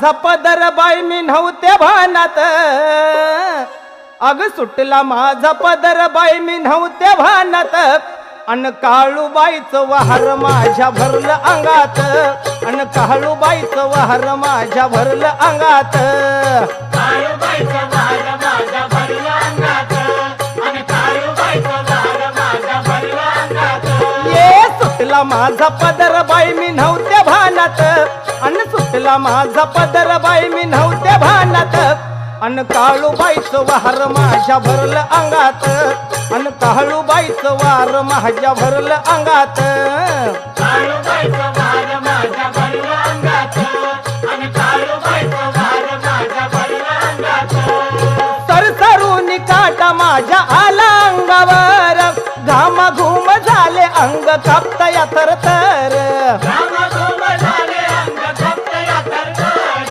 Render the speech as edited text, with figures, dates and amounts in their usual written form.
माझा पदर बाई मी नव्हते भानात, अग सुटला माझा पदर बाई मी नव्हते भानात, अन काळूबाईचं वहार माझ्या भरलं अंगात, अन काळूबाईचं वहार माझ्या भरलं अंगात, काळूबाईचं वहार माझ्या भरलं अंगात, आणि काळूबाईचं वहार माझ्या भरलं अंगात. ये सुटला माझा पदर बाई मी नव्हते भानात, अन सुटला माझा पदर बाई मी नव्हते भानात, अन काळूबाईचं वहार माझ्या भरलं अंगात, अन काळूबाईचं वार माझ्या भरलं अंगात, काळूबाईचं वहार माझ्या भरलं अंगात, आणि काळूबाईचं वहार माझ्या भरलं अंगात. सरसरून काटा माझ्या आला अंगावर, घामाघूम झाले अंग कापते